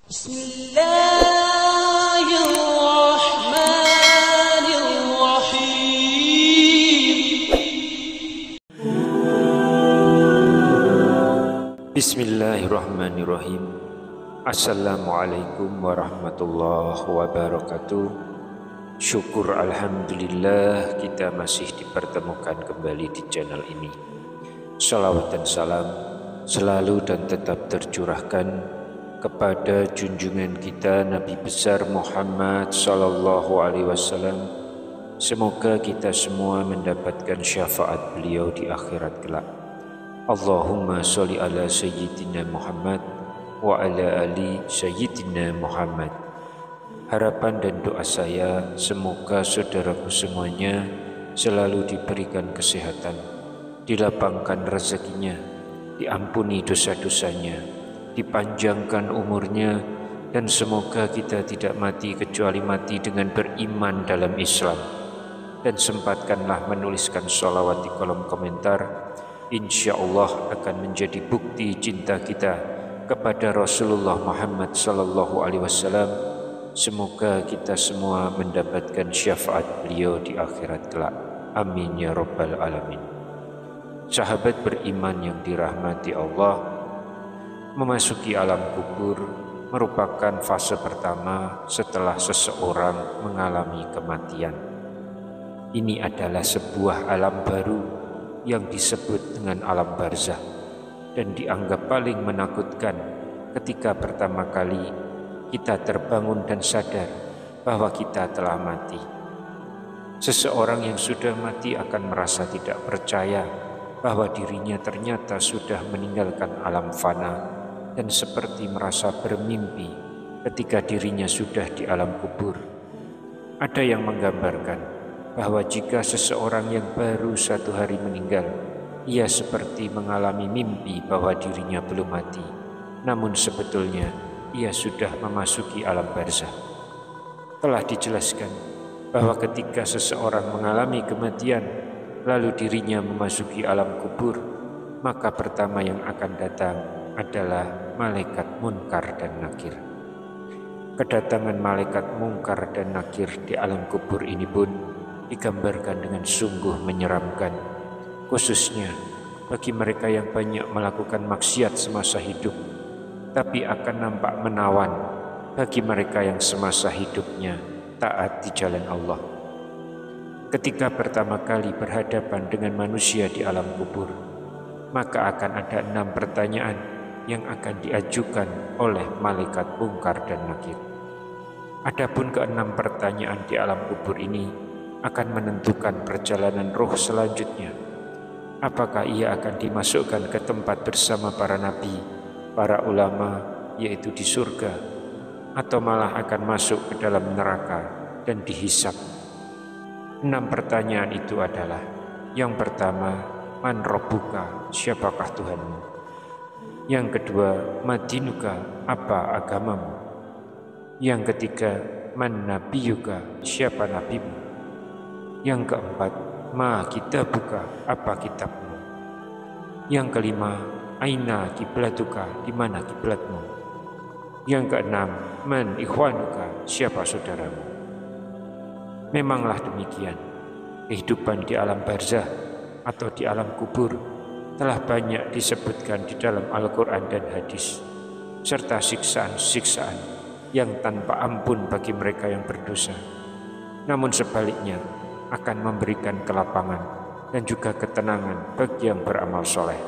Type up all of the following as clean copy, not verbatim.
Bismillahirrahmanirrahim. Bismillahirrahmanirrahim. Assalamualaikum warahmatullahi wabarakatuh. Syukur alhamdulillah kita masih dipertemukan kembali di channel ini. Salawat dan salam selalu dan tetap tercurahkan kepada junjungan kita Nabi besar Muhammad sallallahu alaihi wasallam. Semoga kita semua mendapatkan syafaat beliau di akhirat kelak. Allahumma sholli ala sayyidina Muhammad wa ala ali sayyidina Muhammad. Harapan dan doa saya semoga saudaraku semuanya selalu diberikan kesehatan, dilapangkan rezekinya, diampuni dosa-dosanya, dipanjangkan umurnya, dan semoga kita tidak mati kecuali mati dengan beriman dalam Islam. Dan sempatkanlah menuliskan sholawat di kolom komentar. Insya Allah akan menjadi bukti cinta kita kepada Rasulullah Muhammad sallallahu alaihi wasallam. Semoga kita semua mendapatkan syafaat beliau di akhirat kelak. Amin ya rabbal alamin. Sahabat beriman yang dirahmati Allah, memasuki alam kubur merupakan fase pertama setelah seseorang mengalami kematian. Ini adalah sebuah alam baru yang disebut dengan alam barzah dan dianggap paling menakutkan ketika pertama kali kita terbangun dan sadar bahwa kita telah mati. Seseorang yang sudah mati akan merasa tidak percaya bahwa dirinya ternyata sudah meninggalkan alam fana dan seperti merasa bermimpi ketika dirinya sudah di alam kubur. Ada yang menggambarkan bahwa jika seseorang yang baru satu hari meninggal, ia seperti mengalami mimpi bahwa dirinya belum mati, namun sebetulnya ia sudah memasuki alam barzah. Telah dijelaskan bahwa ketika seseorang mengalami kematian, lalu dirinya memasuki alam kubur, maka pertama yang akan datang adalah malaikat munkar dan nakir. Kedatangan malaikat munkar dan nakir di alam kubur ini pun digambarkan dengan sungguh menyeramkan, khususnya bagi mereka yang banyak melakukan maksiat semasa hidup, tapi akan nampak menawan bagi mereka yang semasa hidupnya taat di jalan Allah. Ketika pertama kali berhadapan dengan manusia di alam kubur, maka akan ada 6 pertanyaan yang akan diajukan oleh malaikat munkar dan nakir. Adapun ke-6 pertanyaan di alam kubur ini akan menentukan perjalanan roh selanjutnya. Apakah ia akan dimasukkan ke tempat bersama para nabi, para ulama, yaitu di surga, atau malah akan masuk ke dalam neraka dan dihisab. 6 pertanyaan itu adalah: yang pertama, man rabbuka, siapakah Tuhanmu? Yang kedua, madinuka, apa agamamu? Yang ketiga, man nabiyuka, siapa nabimu? Yang keempat, ma kitabuka, apa kitabmu? Yang kelima, aina kiblatuka, di mana kiblatmu? Yang keenam, man ikhwanuka, siapa saudaramu? Memanglah demikian, kehidupan di alam barzah atau di alam kubur telah banyak disebutkan di dalam Al-Quran dan hadis, serta siksaan-siksaan yang tanpa ampun bagi mereka yang berdosa. Namun sebaliknya, akan memberikan kelapangan dan juga ketenangan bagi yang beramal soleh.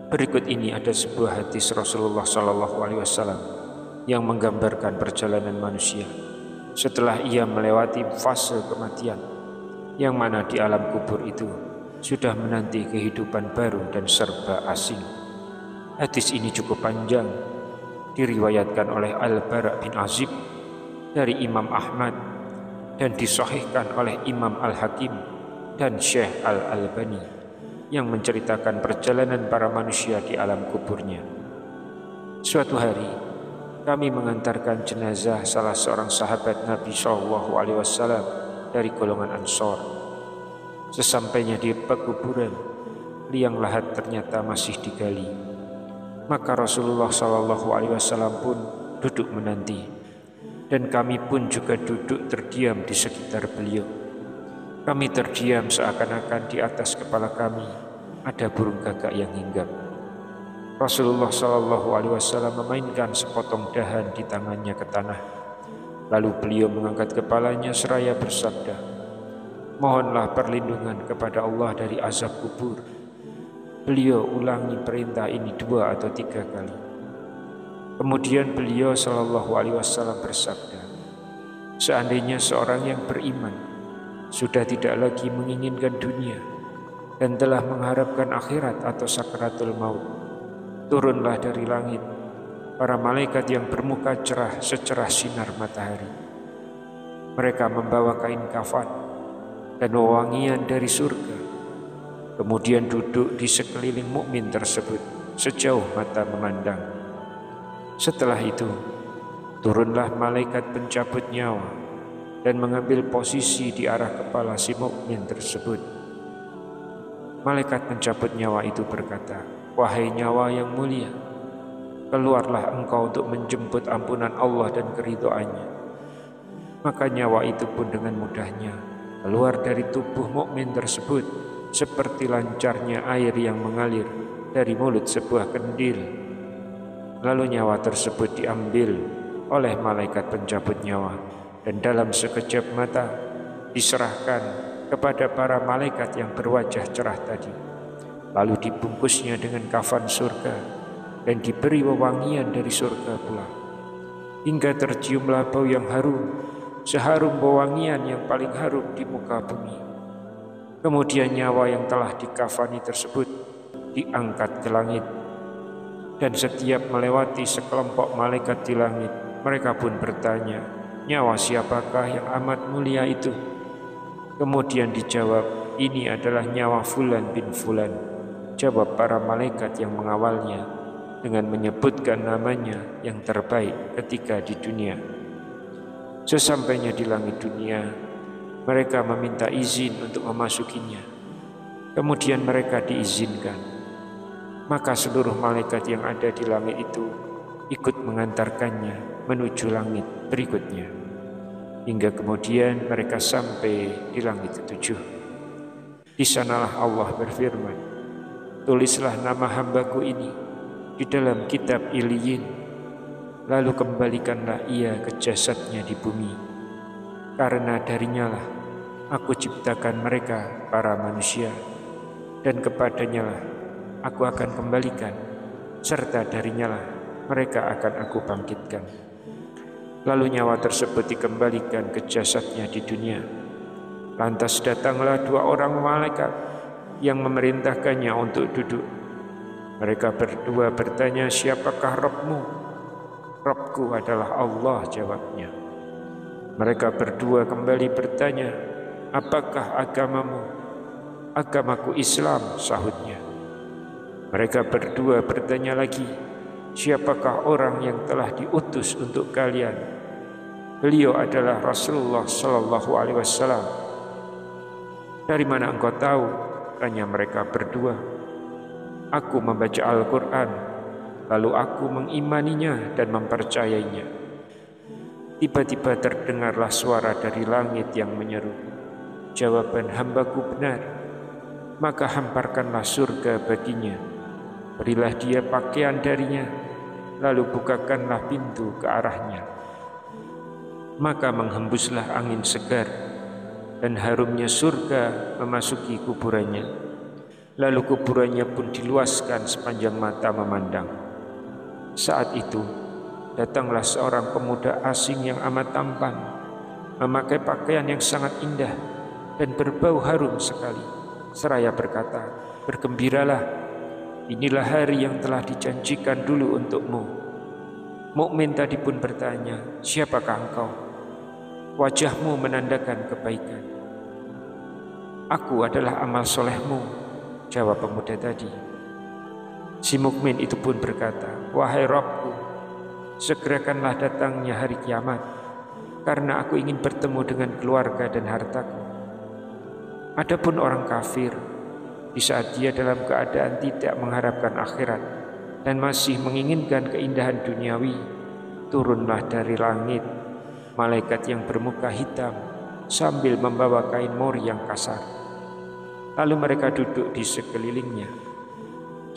Berikut ini ada sebuah hadis Rasulullah SAW yang menggambarkan perjalanan manusia setelah ia melewati fase kematian, yang mana di alam kubur itu sudah menanti kehidupan baru dan serba asing. Hadis ini cukup panjang, diriwayatkan oleh Al-Bara bin Azib dari Imam Ahmad dan disahihkan oleh Imam Al-Hakim dan Syekh Al-Albani, yang menceritakan perjalanan para manusia di alam kuburnya. Suatu hari, kami mengantarkan jenazah salah seorang sahabat Nabi SAW dari golongan Ansor. Sesampainya di pekuburan, liang lahat ternyata masih digali. Maka Rasulullah SAW pun duduk menanti, dan kami pun juga duduk terdiam di sekitar beliau. Kami terdiam seakan-akan di atas kepala kami ada burung gagak yang hinggap. Rasulullah SAW memainkan sepotong dahan di tangannya ke tanah. Lalu beliau mengangkat kepalanya seraya bersabda, "Mohonlah perlindungan kepada Allah dari azab kubur." Beliau ulangi perintah ini 2 atau 3 kali. Kemudian beliau SAW bersabda, "Seandainya seorang yang beriman sudah tidak lagi menginginkan dunia dan telah mengharapkan akhirat atau sakaratul maut, turunlah dari langit para malaikat yang bermuka cerah secerah sinar matahari. Mereka membawa kain kafan dan wewangian dari surga, kemudian duduk di sekeliling mukmin tersebut sejauh mata memandang. Setelah itu, turunlah malaikat pencabut nyawa dan mengambil posisi di arah kepala si mukmin tersebut. Malaikat pencabut nyawa itu berkata, 'Wahai nyawa yang mulia, keluarlah engkau untuk menjemput ampunan Allah dan keridhoannya.' Maka nyawa itu pun dengan mudahnya keluar dari tubuh mukmin tersebut seperti lancarnya air yang mengalir dari mulut sebuah kendil. Lalu nyawa tersebut diambil oleh malaikat pencabut nyawa dan dalam sekejap mata diserahkan kepada para malaikat yang berwajah cerah tadi. Lalu dibungkusnya dengan kafan surga dan diberi wewangian dari surga pula, hingga terciumlah bau yang harum, seharum wewangian yang paling harum di muka bumi. Kemudian nyawa yang telah dikafani tersebut diangkat ke langit, dan setiap melewati sekelompok malaikat di langit, mereka pun bertanya, 'Nyawa siapakah yang amat mulia itu?' Kemudian dijawab, 'Ini adalah nyawa Fulan bin Fulan.' Jawab para malaikat yang mengawalnya dengan menyebutkan namanya yang terbaik ketika di dunia. Sesampainya di langit dunia, mereka meminta izin untuk memasukinya. Kemudian mereka diizinkan. Maka seluruh malaikat yang ada di langit itu ikut mengantarkannya menuju langit berikutnya. Hingga kemudian mereka sampai di langit ketujuh. Di sanalah Allah berfirman, 'Tulislah nama hambaku ini di dalam kitab Iliyin, lalu kembalikanlah ia ke jasadnya di bumi. Karena darinya lah aku ciptakan mereka para manusia, dan kepadanya lah aku akan kembalikan, serta darinya lah mereka akan aku bangkitkan.' Lalu nyawa tersebut dikembalikan ke jasadnya di dunia. Lantas datanglah 2 orang malaikat yang memerintahkannya untuk duduk. Mereka berdua bertanya, 'Siapakah Rabbmu?' 'Rabbku adalah Allah,' jawabnya. Mereka berdua kembali bertanya, 'Apakah agamamu?' 'Agamaku Islam,' sahutnya. Mereka berdua bertanya lagi, 'Siapakah orang yang telah diutus untuk kalian?' 'Beliau adalah Rasulullah sallallahu alaihi wasallam.' 'Dari mana engkau tahu?' tanya mereka berdua. 'Aku membaca Al-Quran, lalu aku mengimaninya dan mempercayainya.' Tiba-tiba terdengarlah suara dari langit yang menyeru, 'Jawaban hambaku benar, maka hamparkanlah surga baginya. Berilah dia pakaian darinya, lalu bukakanlah pintu ke arahnya.' Maka menghembuslah angin segar, dan harumnya surga memasuki kuburannya. Lalu kuburannya pun diluaskan sepanjang mata memandang. Saat itu datanglah seorang pemuda asing yang amat tampan, memakai pakaian yang sangat indah dan berbau harum sekali, seraya berkata, 'Bergembiralah, inilah hari yang telah dijanjikan dulu untukmu.' Mukmin tadi pun bertanya, 'Siapakah engkau?' 'Wajahmu menandakan kebaikan.' 'Aku adalah amal solehmu,' jawab pemuda tadi. Si mukmin itu pun berkata, 'Wahai Rabbku, segerakanlah datangnya hari kiamat, karena aku ingin bertemu dengan keluarga dan hartaku.' Adapun orang kafir, di saat dia dalam keadaan tidak mengharapkan akhirat, dan masih menginginkan keindahan duniawi, turunlah dari langit malaikat yang bermuka hitam sambil membawa kain mori yang kasar. Lalu mereka duduk di sekelilingnya.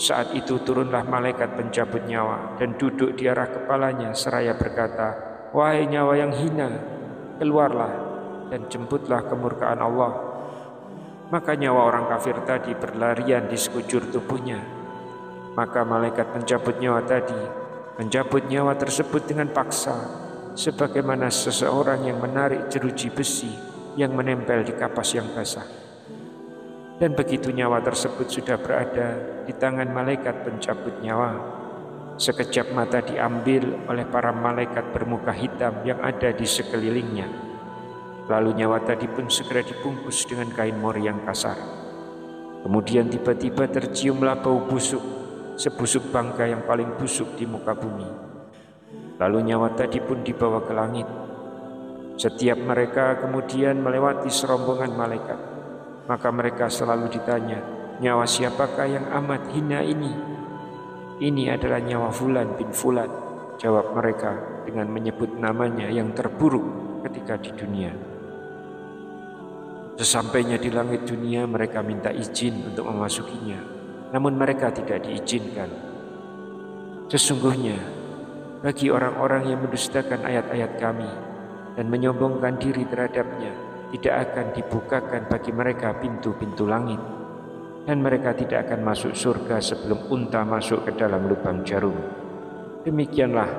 Saat itu turunlah malaikat pencabut nyawa dan duduk di arah kepalanya seraya berkata, "Wahai nyawa yang hina, keluarlah dan jemputlah kemurkaan Allah." Maka nyawa orang kafir tadi berlarian di sekujur tubuhnya. Maka malaikat pencabut nyawa tadi mencabut nyawa tersebut dengan paksa, sebagaimana seseorang yang menarik jeruji besi yang menempel di kapas yang basah. Dan begitu nyawa tersebut sudah berada di tangan malaikat pencabut nyawa, sekejap mata diambil oleh para malaikat bermuka hitam yang ada di sekelilingnya. Lalu nyawa tadi pun segera dibungkus dengan kain mori yang kasar. Kemudian tiba-tiba terciumlah bau busuk, sebusuk bangka yang paling busuk di muka bumi. Lalu nyawa tadi pun dibawa ke langit. Setiap mereka kemudian melewati serombongan malaikat. Maka mereka selalu ditanya, "Nyawa siapakah yang amat hina ini?" "Ini adalah nyawa Fulan bin Fulan," jawab mereka dengan menyebut namanya yang terburuk ketika di dunia. Sesampainya di langit dunia, mereka minta izin untuk memasukinya, namun mereka tidak diizinkan. Sesungguhnya bagi orang-orang yang mendustakan ayat-ayat kami dan menyombongkan diri terhadapnya, tidak akan dibukakan bagi mereka pintu-pintu langit, dan mereka tidak akan masuk surga sebelum unta masuk ke dalam lubang jarum. Demikianlah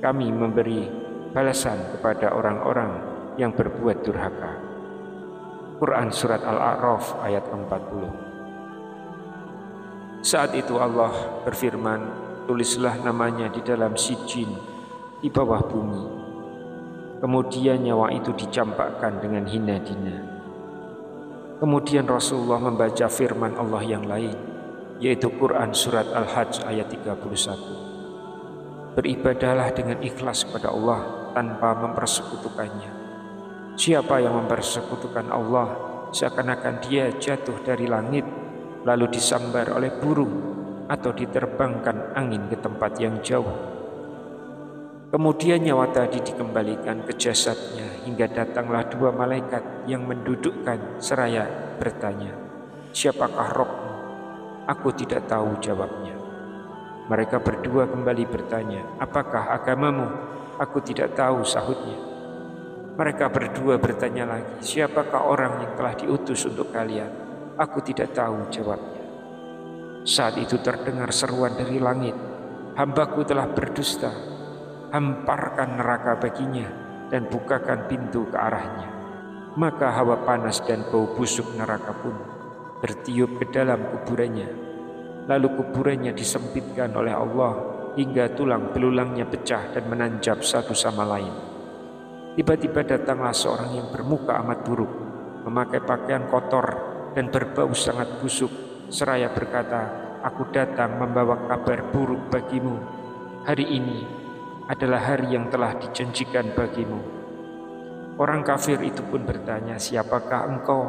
kami memberi balasan kepada orang-orang yang berbuat durhaka. Quran Surat Al-A'raf ayat 40. Saat itu Allah berfirman, "Tulislah namanya di dalam sijin di bawah bumi." Kemudian nyawa itu dicampakkan dengan hina-dina. Kemudian Rasulullah membaca firman Allah yang lain, yaitu Quran Surat Al-Hajj ayat 31. "Beribadahlah dengan ikhlas kepada Allah tanpa mempersekutukannya. Siapa yang mempersekutukan Allah, seakan-akan dia jatuh dari langit, lalu disambar oleh burung atau diterbangkan angin ke tempat yang jauh." Kemudian nyawa tadi dikembalikan ke jasadnya hingga datanglah dua malaikat yang mendudukkan seraya bertanya, "Siapakah Rabbmu?" "Aku tidak tahu," jawabnya. Mereka berdua kembali bertanya, "Apakah agamamu?" "Aku tidak tahu," sahutnya. Mereka berdua bertanya lagi, "Siapakah orang yang telah diutus untuk kalian?" "Aku tidak tahu," jawabnya. Saat itu terdengar seruan dari langit, "Hambaku telah berdusta. Hamparkan neraka baginya dan bukakan pintu ke arahnya." Maka hawa panas dan bau busuk neraka pun bertiup ke dalam kuburannya. Lalu kuburannya disempitkan oleh Allah hingga tulang belulangnya pecah dan menanjap satu sama lain. Tiba-tiba datanglah seorang yang bermuka amat buruk, memakai pakaian kotor dan berbau sangat busuk, seraya berkata, "Aku datang membawa kabar buruk bagimu. Hari ini adalah hari yang telah dijanjikan bagimu." Orang kafir itu pun bertanya, "Siapakah engkau?"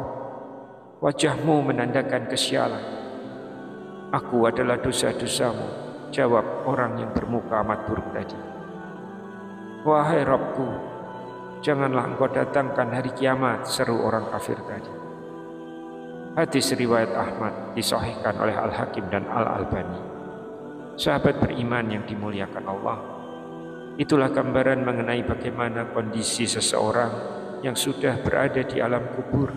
"Wajahmu menandakan kesialan." "Aku adalah dosa-dosamu," jawab orang yang bermuka amat buruk tadi. "Wahai Rabbku, janganlah engkau datangkan hari kiamat," seru orang kafir tadi. Hadis riwayat Ahmad disahihkan oleh Al-Hakim dan Al-Albani. Sahabat beriman yang dimuliakan Allah, itulah gambaran mengenai bagaimana kondisi seseorang yang sudah berada di alam kubur.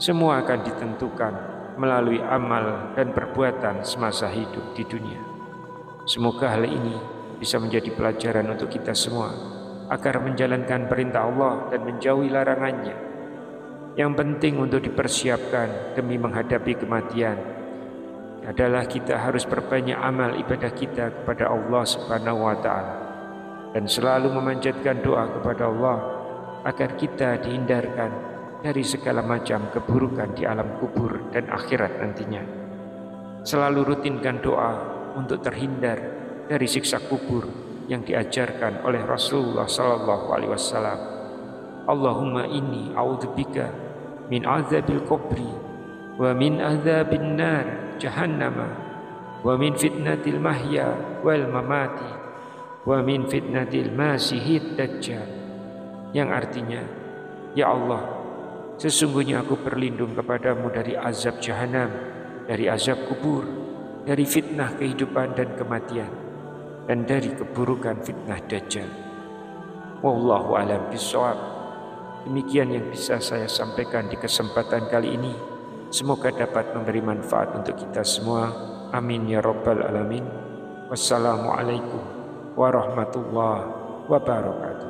Semua akan ditentukan melalui amal dan perbuatan semasa hidup di dunia. Semoga hal ini bisa menjadi pelajaran untuk kita semua agar menjalankan perintah Allah dan menjauhi larangannya. Yang penting untuk dipersiapkan demi menghadapi kematian adalah kita harus perbanyak amal ibadah kita kepada Allah Subhanahu wa Ta'ala, dan selalu memanjatkan doa kepada Allah agar kita dihindarkan dari segala macam keburukan di alam kubur dan akhirat nantinya. Selalu rutinkan doa untuk terhindar dari siksa kubur yang diajarkan oleh Rasulullah SAW. Allahumma inni a'udzubika min azabil kubri wa min azabin nar jahannama wa min fitnatil mahya wal mamati, wa min fitnatil masihid dajjal. Yang artinya, ya Allah, sesungguhnya aku berlindung kepadamu dari azab jahanam, dari azab kubur, dari fitnah kehidupan dan kematian, dan dari keburukan fitnah dajjal. Wallahu a'lam bishawab. Demikian yang bisa saya sampaikan di kesempatan kali ini. Semoga dapat memberi manfaat untuk kita semua. Amin ya rabbal alamin. Wassalamualaikum warahmatullahi wabarakatuh.